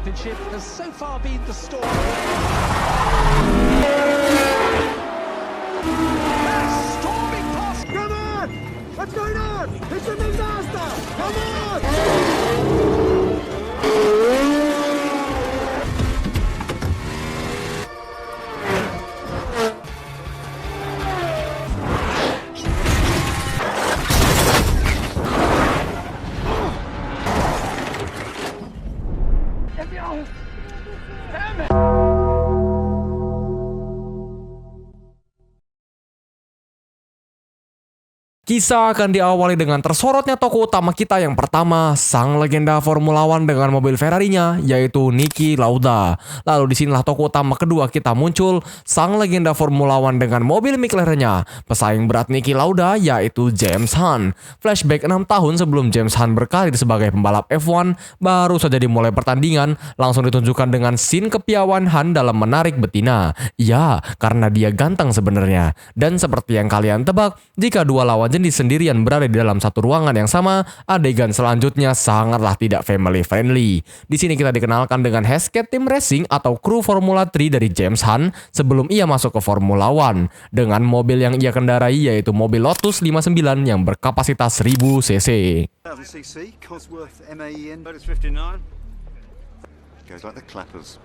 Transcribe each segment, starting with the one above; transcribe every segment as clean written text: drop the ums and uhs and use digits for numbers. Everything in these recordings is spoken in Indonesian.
Championship has so far been the story. Storming past. Come on! What's going on? It's a disaster! Come on! Kisah akan diawali dengan tersorotnya tokoh utama kita yang pertama, sang legenda Formula One dengan mobil Ferrari-nya, yaitu Niki Lauda. Lalu disinilah tokoh utama kedua kita muncul, sang legenda Formula One dengan mobil McLaren-nya, pesaing berat Niki Lauda, yaitu James Hunt. Flashback 6 tahun sebelum James Hunt berkarir sebagai pembalap F1, baru saja dimulai pertandingan, langsung ditunjukkan dengan scene kepiawaian Hunt dalam menarik betina. Ya, karena dia ganteng sebenarnya. Dan seperti yang kalian tebak, jika dua lawan jenis sendirian berada di dalam satu ruangan yang sama, adegan selanjutnya sangatlah tidak family friendly. Di sini kita dikenalkan dengan Hesketh Team Racing atau kru Formula 3 dari James Hunt sebelum ia masuk ke Formula One dengan mobil yang ia kendarai, yaitu mobil Lotus 59 yang berkapasitas 1000 cc. 1000cc, Cosworth MAN, Lotus 59. Goes like the clappers.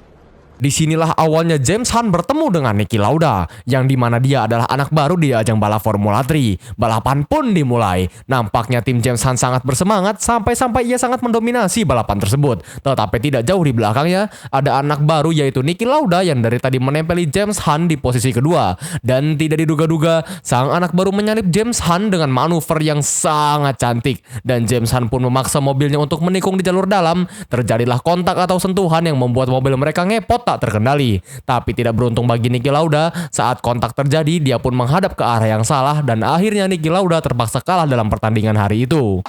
Disinilah awalnya James Hunt bertemu dengan Niki Lauda, yang dimana dia adalah anak baru di ajang balap Formula 3. Balapan pun dimulai. Nampaknya tim James Hunt sangat bersemangat sampai-sampai ia sangat mendominasi balapan tersebut. Tetapi tidak jauh di belakangnya, ada anak baru yaitu Niki Lauda yang dari tadi menempeli James Hunt di posisi kedua. Dan tidak diduga-duga, sang anak baru menyalip James Hunt dengan manuver yang sangat cantik. Dan James Hunt pun memaksa mobilnya untuk menikung di jalur dalam. Terjadilah kontak atau sentuhan yang membuat mobil mereka ngepot tak terkendali. Tapi tidak beruntung bagi Niki Lauda, saat kontak terjadi dia pun menghadap ke arah yang salah dan akhirnya Niki Lauda terpaksa kalah dalam pertandingan hari itu.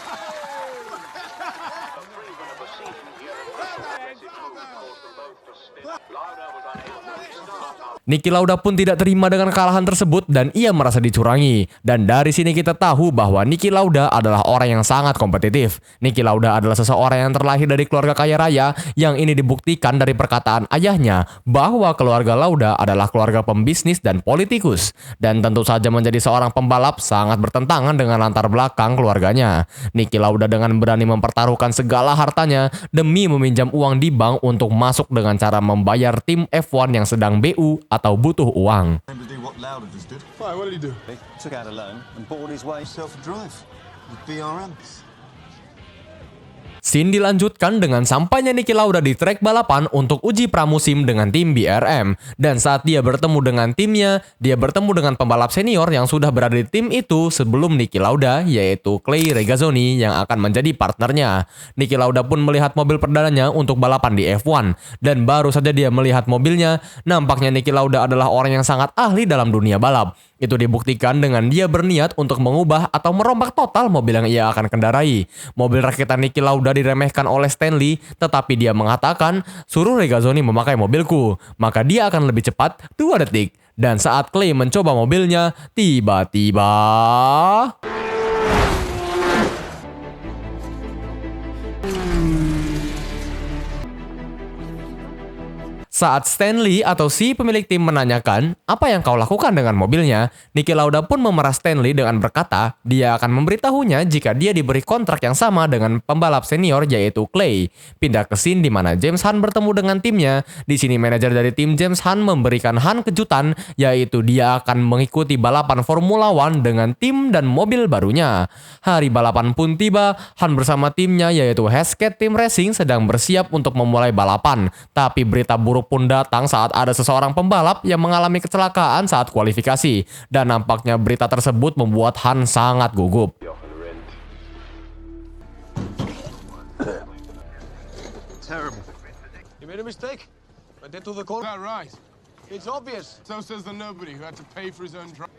Niki Lauda pun tidak terima dengan kekalahan tersebut dan ia merasa dicurangi. Dan dari sini kita tahu bahwa Niki Lauda adalah orang yang sangat kompetitif. Niki Lauda adalah seseorang yang terlahir dari keluarga kaya raya, yang ini dibuktikan dari perkataan ayahnya bahwa keluarga Lauda adalah keluarga pembisnis dan politikus. Dan tentu saja menjadi seorang pembalap sangat bertentangan dengan latar belakang keluarganya. Niki Lauda dengan berani mempertaruhkan segala hartanya demi meminjam uang di bank untuk masuk dengan cara membayar tim F1 yang sedang BU atau butuh uang. Why, what did he do? He took out a loan and bought his way Self-drive. With BRM. Scene dilanjutkan dengan sampainya Niki Lauda di trek balapan untuk uji pramusim dengan tim BRM. Dan saat dia bertemu dengan timnya, dia bertemu dengan pembalap senior yang sudah berada di tim itu sebelum Niki Lauda, yaitu Clay Regazzoni yang akan menjadi partnernya. Niki Lauda pun melihat mobil perdananya untuk balapan di F1. Dan baru saja dia melihat mobilnya, nampaknya Niki Lauda adalah orang yang sangat ahli dalam dunia balap. Itu dibuktikan dengan dia berniat untuk mengubah atau merombak total mobil yang ia akan kendarai. Mobil rakitan Niki Lauda diremehkan oleh Stanley, tetapi dia mengatakan, suruh Regazzoni memakai mobilku, maka dia akan lebih cepat 2 detik. Dan saat Clay mencoba mobilnya, tiba-tiba... Saat Stanley atau si pemilik tim menanyakan apa yang kau lakukan dengan mobilnya, Niki Lauda pun memerah Stanley dengan berkata dia akan memberitahunya jika dia diberi kontrak yang sama dengan pembalap senior yaitu Clay. Pindah ke scene di mana James Hunt bertemu dengan timnya. Di sini manajer dari tim James Hunt memberikan Hunt kejutan, yaitu dia akan mengikuti balapan Formula One dengan tim dan mobil barunya. Hari balapan pun tiba, Hunt bersama timnya yaitu Hesketh Team Racing sedang bersiap untuk memulai balapan. Tapi berita buruk pun datang saat ada seseorang pembalap yang mengalami kecelakaan saat kualifikasi, dan nampaknya berita tersebut membuat Han sangat gugup. terrible. You made a mistake. I did to the corner. That right. It's obvious. So says the nobody who had to pay for his own drive.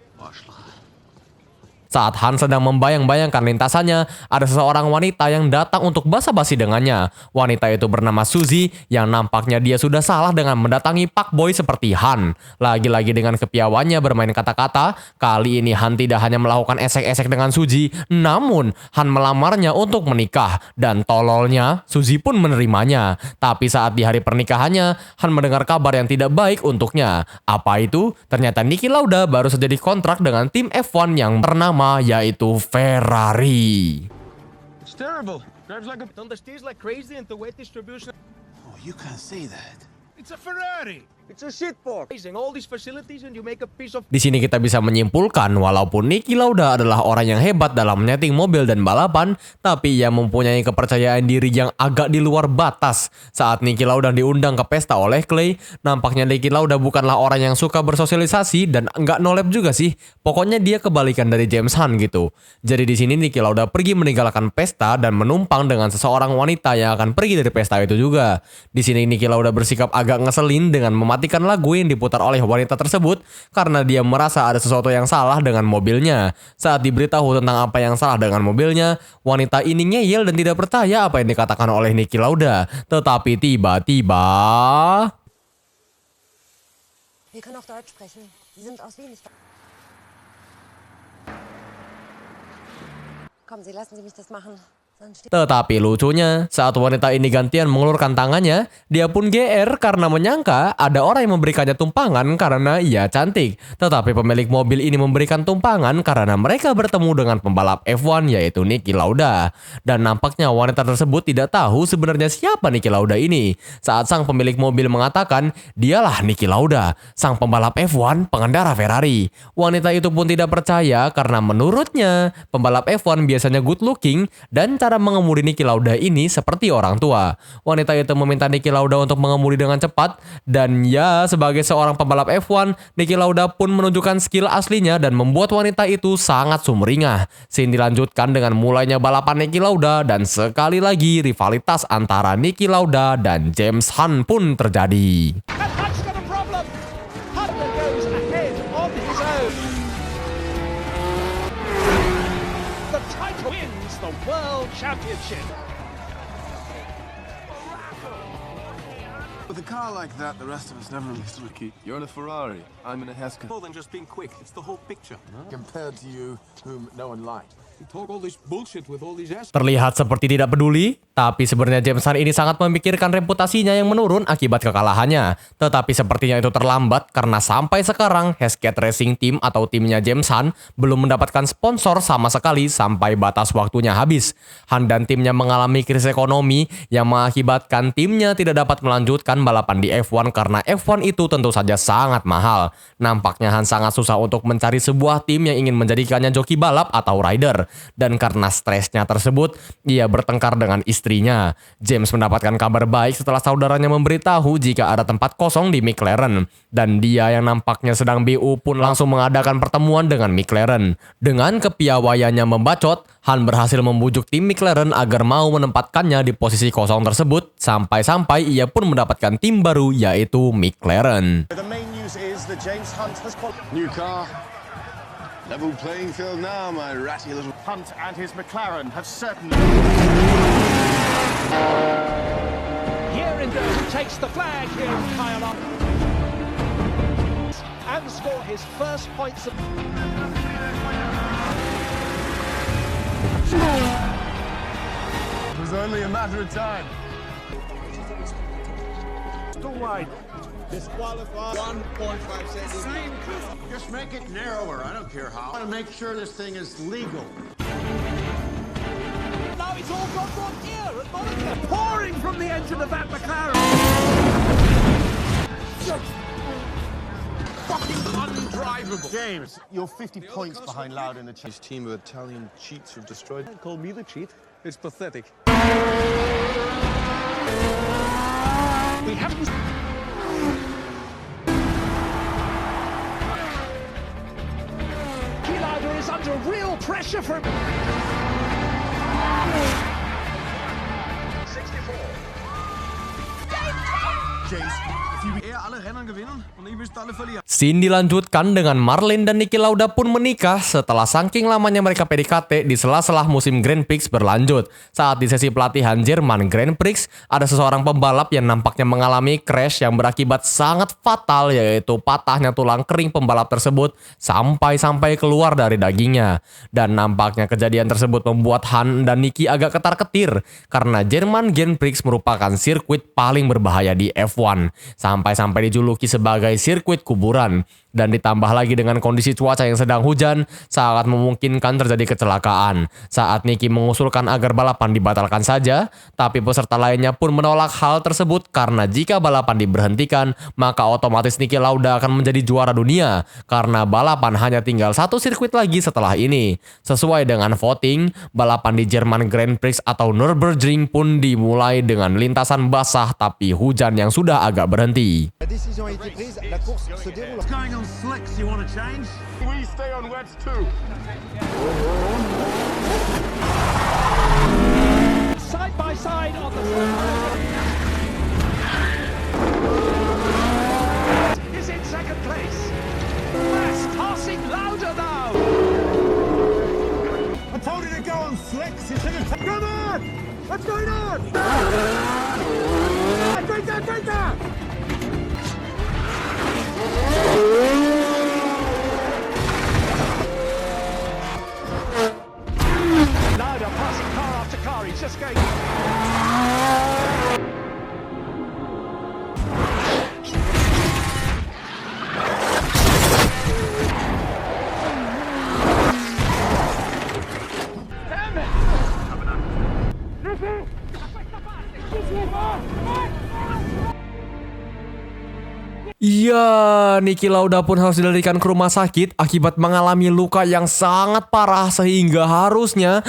Saat Han sedang membayang-bayangkan lintasannya, ada seseorang wanita yang datang untuk basa-basi dengannya. Wanita itu bernama Suzy, yang nampaknya dia sudah salah dengan mendatangi Pak Boy seperti Han. Lagi-lagi dengan kepiawannya bermain kata-kata, kali ini Han tidak hanya melakukan esek-esek dengan Suzy, namun Han melamarnya untuk menikah. Dan tololnya, Suzy pun menerimanya. Tapi saat di hari pernikahannya, Han mendengar kabar yang tidak baik untuknya. Apa itu? Ternyata Niki Lauda baru saja dikontrak dengan tim F1 yang bernama yaitu Ferrari. It's terrible. Drives like a understeers like crazy and the weight distribution. Oh, you can't say that. It's a Ferrari. It's a shitbox. All these facilities and you make a piece of. Di sini kita bisa menyimpulkan walaupun Niki Lauda adalah orang yang hebat dalam menyeting mobil dan balapan, tapi ia mempunyai kepercayaan diri yang agak di luar batas. Saat Niki Lauda diundang ke pesta oleh Clay, nampaknya Niki Lauda bukanlah orang yang suka bersosialisasi dan nggak nolep juga sih. Pokoknya dia kebalikan dari James Hunt gitu. Jadi di sini Niki Lauda pergi meninggalkan pesta dan menumpang dengan seseorang wanita yang akan pergi dari pesta itu juga. Di sini Niki Lauda bersikap agak ngeselin dengan mematikan lagu yang diputar oleh wanita tersebut karena dia merasa ada sesuatu yang salah dengan mobilnya. Saat diberitahu tentang apa yang salah dengan mobilnya, wanita ini ngeyel dan tidak percaya apa yang dikatakan oleh Niki Lauda. Tetapi tiba-tiba... Wir können auch Deutsch sprechen. Sie sind aus Wien. Kommen Sie, lassen Sie mich das machen. Tetapi lucunya, saat wanita ini gantian mengulurkan tangannya, dia pun GR karena menyangka ada orang yang memberikannya tumpangan karena ia cantik. Tetapi pemilik mobil ini memberikan tumpangan karena mereka bertemu dengan pembalap F1 yaitu Niki Lauda. Dan nampaknya wanita tersebut tidak tahu sebenarnya siapa Niki Lauda ini. Saat sang pemilik mobil mengatakan, dialah Niki Lauda, sang pembalap F1 pengendara Ferrari. Wanita itu pun tidak percaya karena menurutnya, pembalap F1 biasanya good looking dan cara mengemudi Niki Lauda ini seperti orang tua. Wanita itu meminta Niki Lauda untuk mengemudi dengan cepat dan ya sebagai seorang pembalap F1, Niki Lauda pun menunjukkan skill aslinya dan membuat wanita itu sangat sumringah. Scene dilanjutkan dengan mulainya balapan Niki Lauda dan sekali lagi rivalitas antara Niki Lauda dan James Hunt pun terjadi. And Hunt's got a problem. Hunt goes ahead on his own. The title wins the World Championship. With a car like that, the rest of us never really stood a key. You're in a Ferrari. I'm in a Hescan. More than just being quick, it's the whole picture. Compared to you, whom no one liked. You talk all this bullshit with all these ass. Terlihat seperti tidak peduli, tapi sebenarnya James Hunt ini sangat memikirkan reputasinya yang menurun akibat kekalahannya. Tetapi sepertinya itu terlambat karena sampai sekarang Hescat Racing Team atau timnya James Hunt belum mendapatkan sponsor sama sekali sampai batas waktunya habis. Hunt dan timnya mengalami krisis ekonomi yang mengakibatkan timnya tidak dapat melanjutkan balapan di F1 karena F1 itu tentu saja sangat mahal. Nampaknya Hunt sangat susah untuk mencari sebuah tim yang ingin menjadikannya joki balap atau rider. Dan karena stresnya tersebut, ia bertengkar dengan istrinya. James mendapatkan kabar baik setelah saudaranya memberitahu jika ada tempat kosong di McLaren. Dan dia yang nampaknya sedang BU pun langsung mengadakan pertemuan dengan McLaren. Dengan kepiawaiannya membacot, Han berhasil membujuk tim McLaren agar mau menempatkannya di posisi kosong tersebut. Sampai-sampai ia pun mendapatkan tim baru yaitu McLaren. The main news is that James Hunt has New car. Level playing field now, my ratty little... Hunt and his McLaren have certainly. Here in goes, takes the flag here at Kyle and score his first points of. It was only a matter of time. Too wide. Disqualified. 1.5 seconds. Just make it narrower, I don't care how. I want to make sure this thing is legal. Now it's all gone wrong here at Monaco. Pouring from the engine of that McLaren. Fucking undrivable. James, you're 50 points behind Loud in the His team of Italian cheats have destroyed. Call me the cheat. It's pathetic. We haven't. Lauda is under real pressure from. 64. James, Scene dilanjutkan dengan Marlin dan Niki Lauda pun menikah setelah saking lamanya mereka PDKT di sela-sela musim Grand Prix berlanjut. Saat di sesi pelatihan Jerman Grand Prix, ada seseorang pembalap yang nampaknya mengalami crash yang berakibat sangat fatal, yaitu patahnya tulang kering pembalap tersebut sampai keluar dari dagingnya. Dan nampaknya kejadian tersebut membuat Han dan Niki agak ketar-ketir karena Jerman Grand Prix merupakan sirkuit paling berbahaya di F1. Sampai dijuluki sebagai sirkuit kuburan. Dan ditambah lagi dengan kondisi cuaca yang sedang hujan, sangat memungkinkan terjadi kecelakaan. Saat Niki mengusulkan agar balapan dibatalkan saja, tapi peserta lainnya pun menolak hal tersebut karena jika balapan diberhentikan, maka otomatis Niki Lauda akan menjadi juara dunia karena balapan hanya tinggal satu sirkuit lagi setelah ini. Sesuai dengan voting, balapan di Jerman Grand Prix atau Nürburgring pun dimulai dengan lintasan basah tapi hujan yang sudah agak berhenti. La décision a été prise, la course se déroule. We stay on wets too. Side by side on the is in second place. Fast passing Lauda now. I told you to go on slicks. You should have. Come on! What's going on? Break that! Lauda passing car after car. He's just going. Iya, Niki Lauda pun harus dilarikan ke rumah sakit akibat mengalami luka yang sangat parah sehingga harusnya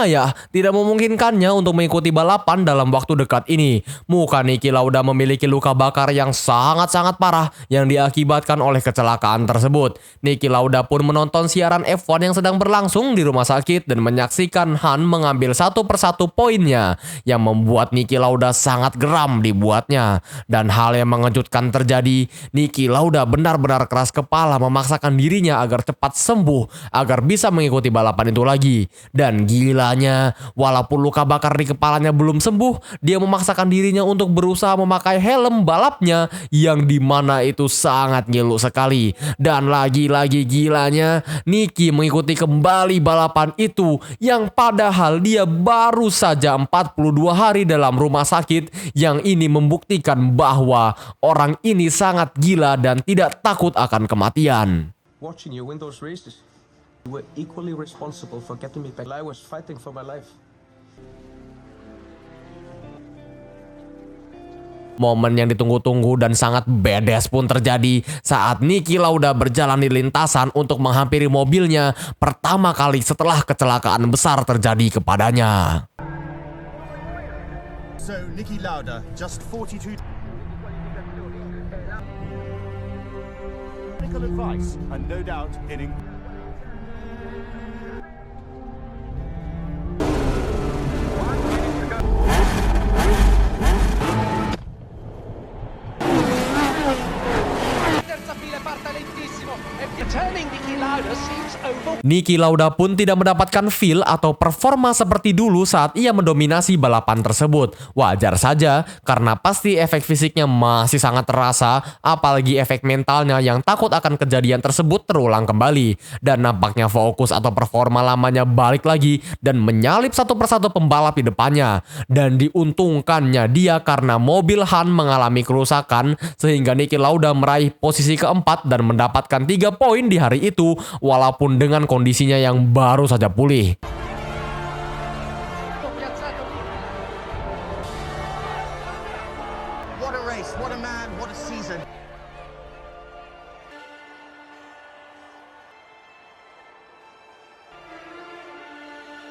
ya tidak memungkinkannya untuk mengikuti balapan dalam waktu dekat ini. Muka Niki Lauda memiliki luka bakar yang sangat parah yang diakibatkan oleh kecelakaan tersebut. Niki Lauda pun menonton siaran F1 yang sedang berlangsung di rumah sakit dan menyaksikan Han mengambil satu persatu poinnya yang membuat Niki Lauda sangat geram dibuatnya. Dan hal yang mengejutkan terjadi. Niki Lauda benar-benar keras kepala memaksakan dirinya agar cepat sembuh agar bisa mengikuti balapan itu lagi. Dan gilanya, walaupun luka bakar di kepalanya belum sembuh, dia memaksakan dirinya untuk berusaha memakai helm balapnya yang dimana itu sangat ngilu sekali. Dan lagi-lagi gilanya, Niki mengikuti kembali balapan itu yang padahal dia baru saja 42 hari dalam rumah sakit, yang ini membuktikan bahwa orang ini sangat gila dan tidak takut akan kematian. Watching you win those races, you were equally responsible for getting me back. I was fighting for my life. Momen yang ditunggu-tunggu dan sangat badass pun terjadi saat Niki Lauda berjalan di lintasan untuk menghampiri mobilnya pertama kali setelah kecelakaan besar terjadi kepadanya. So Niki Lauda, just 42. Medical advice, and no doubt hitting. Niki Lauda pun tidak mendapatkan feel atau performa seperti dulu saat ia mendominasi balapan tersebut. Wajar saja, karena pasti efek fisiknya masih sangat terasa, apalagi efek mentalnya yang takut akan kejadian tersebut terulang kembali. Dan nampaknya fokus atau performa lamanya balik lagi dan menyalip satu persatu pembalap di depannya. Dan diuntungkannya dia karena mobil Han mengalami kerusakan, sehingga Niki Lauda meraih posisi keempat dan mendapatkan 3 poin di hari itu, walaupun dengan kondisinya yang baru saja pulih. What a race, what a man, what a season.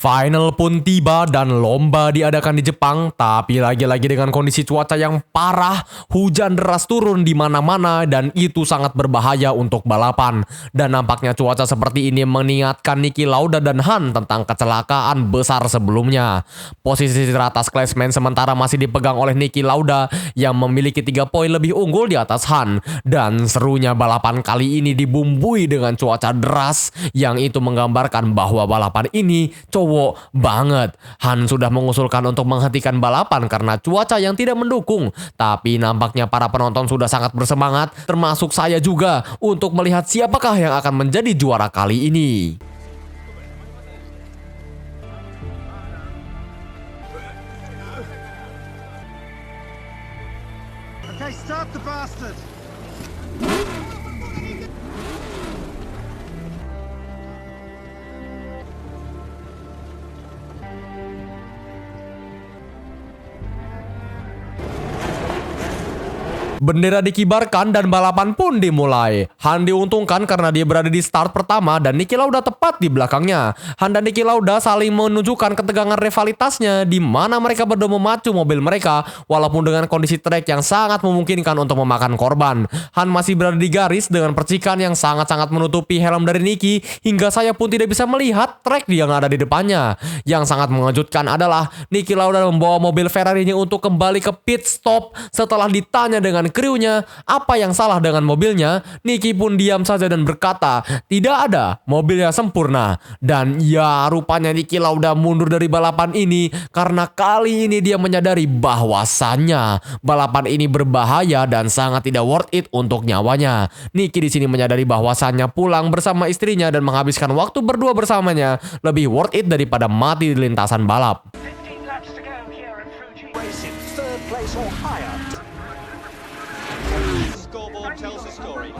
Final pun tiba dan lomba diadakan di Jepang, tapi lagi-lagi dengan kondisi cuaca yang parah, hujan deras turun di mana-mana dan itu sangat berbahaya untuk balapan. Dan nampaknya cuaca seperti ini mengingatkan Niki Lauda dan Han tentang kecelakaan besar sebelumnya. Posisi teratas klasemen sementara masih dipegang oleh Niki Lauda yang memiliki 3 poin lebih unggul di atas Han. Dan serunya balapan kali ini dibumbui dengan cuaca deras yang itu menggambarkan bahwa balapan ini cowok banget. Han sudah mengusulkan untuk menghentikan balapan karena cuaca yang tidak mendukung. Tapi nampaknya para penonton sudah sangat bersemangat, termasuk saya juga, untuk melihat siapakah yang akan menjadi juara kali ini. Okay, start the bastard. Bendera dikibarkan dan balapan pun dimulai. Han diuntungkan karena dia berada di start pertama dan Niki Lauda tepat di belakangnya. Han dan Niki Lauda saling menunjukkan ketegangan rivalitasnya di mana mereka berdua memacu mobil mereka walaupun dengan kondisi trek yang sangat memungkinkan untuk memakan korban. Han masih berada di garis dengan percikan yang sangat-sangat menutupi helm dari Niki hingga saya pun tidak bisa melihat trek yang ada di depannya. Yang sangat mengejutkan adalah Niki Lauda membawa mobil Ferrari-nya untuk kembali ke pit stop setelah ditanya dengan krunya apa yang salah dengan mobilnya. Niki pun diam saja dan berkata tidak ada, mobilnya sempurna. Dan ya, rupanya Niki Lauda mundur dari balapan ini karena kali ini dia menyadari bahwasannya balapan ini berbahaya dan sangat tidak worth it untuk nyawanya. Niki di sini menyadari bahwasannya pulang bersama istrinya dan menghabiskan waktu berdua bersamanya lebih worth it daripada mati di lintasan balap. 15 laps to go here at Fuji. Race in third place or higher. Scoreboard tells the story.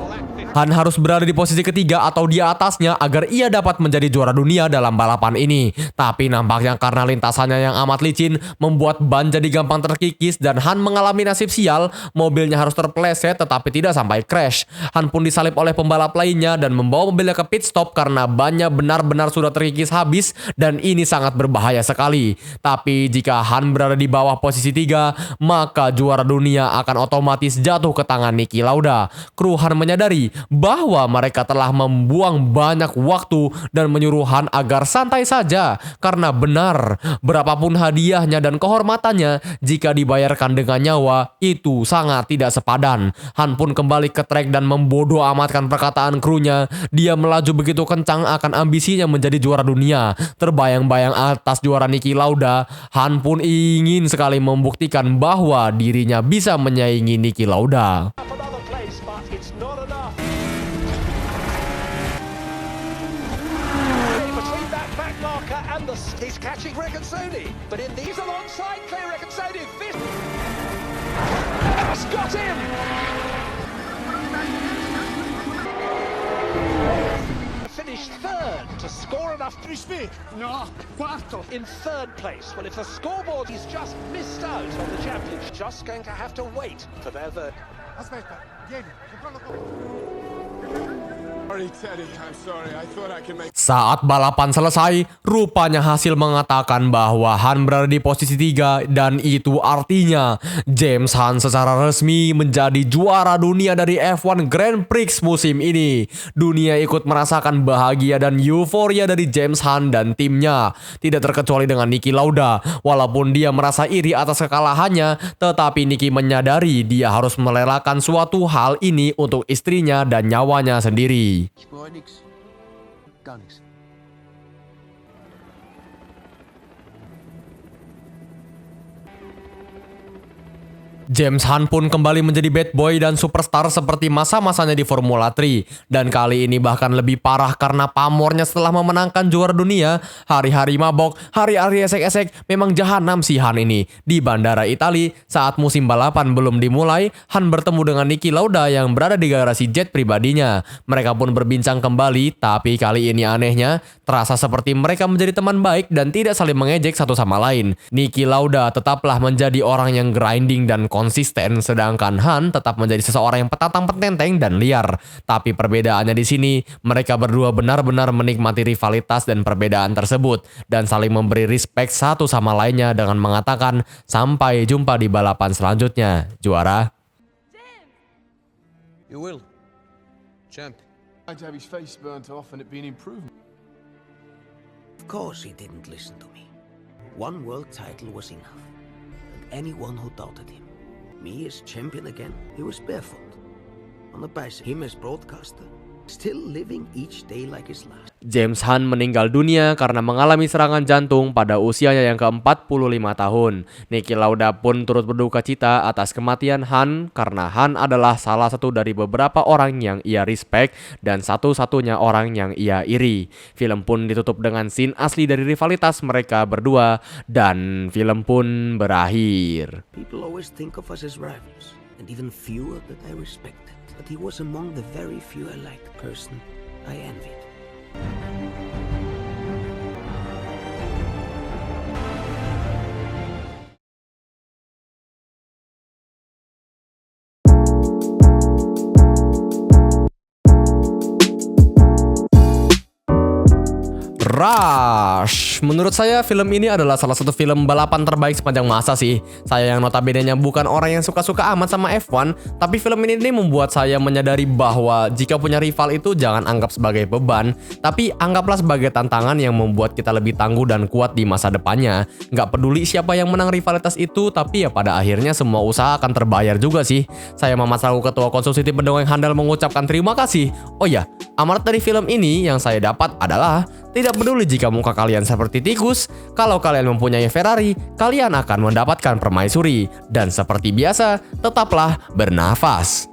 Han harus berada di posisi ketiga atau di atasnya agar ia dapat menjadi juara dunia dalam balapan ini. Tapi nampaknya karena lintasannya yang amat licin membuat ban jadi gampang terkikis dan Han mengalami nasib sial, mobilnya harus terpeleset tetapi tidak sampai crash. Han pun disalip oleh pembalap lainnya dan membawa mobilnya ke pit stop karena bannya benar-benar sudah terkikis habis dan ini sangat berbahaya sekali. Tapi jika Han berada di bawah posisi 3, maka juara dunia akan otomatis jatuh ke tangan Niki Lauda. Kru Han menyadari bahwa mereka telah membuang banyak waktu dan menyuruh Han agar santai saja karena benar, berapapun hadiahnya dan kehormatannya jika dibayarkan dengan nyawa itu sangat tidak sepadan. Han pun kembali ke trek dan membodoh amatkan perkataan krunya. Dia melaju begitu kencang akan ambisinya menjadi juara dunia. Terbayang-bayang atas juara Niki Lauda, Han pun ingin sekali membuktikan bahwa dirinya bisa menyaingi Niki Lauda. Another place, but it's not enough. Between that back marker and he's catching Regazzoni, but in these alongside Clay Regazzoni, has got him. Finished third to score enough. No, quarto. In third place. Well, if the scoreboard is just missed out on the championship, just going to have to wait for their third. Aspetta, vieni, Sorry, Teddy, I'm sorry. I thought I could make... Saat balapan selesai, rupanya hasil mengatakan bahwa Han berada di posisi 3 dan itu artinya James Hunt secara resmi menjadi juara dunia dari F1 Grand Prix musim ini. Dunia ikut merasakan bahagia dan euforia dari James Hunt dan timnya. Tidak terkecuali dengan Niki Lauda. Walaupun dia merasa iri atas kekalahannya, tetapi Niki menyadari dia harus merelakan suatu hal ini untuk istrinya dan nyawanya sendiri. Ich bereue nix. Gar nichts. James Hunt pun kembali menjadi bad boy dan superstar seperti masa-masanya di Formula 3. Dan kali ini bahkan lebih parah karena pamornya setelah memenangkan juara dunia. Hari-hari mabok, hari-hari esek-esek, memang jahanam si Han ini. Di Bandara Italia, saat musim balapan belum dimulai, Han bertemu dengan Niki Lauda yang berada di garasi jet pribadinya. Mereka pun berbincang kembali, tapi kali ini anehnya, terasa seperti mereka menjadi teman baik dan tidak saling mengejek satu sama lain. Niki Lauda tetaplah menjadi orang yang grinding dan konsisten, sedangkan Han tetap menjadi seseorang yang petantang petenteng dan liar. Tapi perbedaannya di sini, mereka berdua benar-benar menikmati rivalitas dan perbedaan tersebut dan saling memberi respect satu sama lainnya dengan mengatakan sampai jumpa di balapan selanjutnya, juara. You will. Champ. I'd have his face burnt off and it be an improvement. Of course he didn't listen to me. One world title was enough. And anyone who doubted him. Me as champion again, he was barefoot. On a bicycle. Him as broadcaster. Still living each day like his last. James Hunt meninggal dunia karena mengalami serangan jantung pada usianya yang ke-45 tahun. Niki Lauda pun turut berduka cita atas kematian Hunt karena Hunt adalah salah satu dari beberapa orang yang ia respect dan satu-satunya orang yang ia iri. Film pun ditutup dengan scene asli dari rivalitas mereka berdua dan film pun berakhir. People always think of us as rivals and even fewer that I respected. But he was among the very few I liked, person I envied. Rush. Menurut saya film ini adalah salah satu film balapan terbaik sepanjang masa sih. Saya yang notabene-nya bukan orang yang suka-suka amat sama F1, tapi film ini membuat saya menyadari bahwa jika punya rival itu jangan anggap sebagai beban, tapi anggaplah sebagai tantangan yang membuat kita lebih tangguh dan kuat di masa depannya. Nggak peduli siapa yang menang rivalitas itu, tapi ya pada akhirnya semua usaha akan terbayar juga sih. Saya Mamat selaku Ketua Konsumsi Tim Pendongeng Handal mengucapkan terima kasih. Oh ya, amanat dari film ini yang saya dapat adalah tidak peduli jika muka kalian seperti tikus, kalau kalian mempunyai Ferrari, kalian akan mendapatkan permaisuri. Dan seperti biasa, tetaplah bernafas.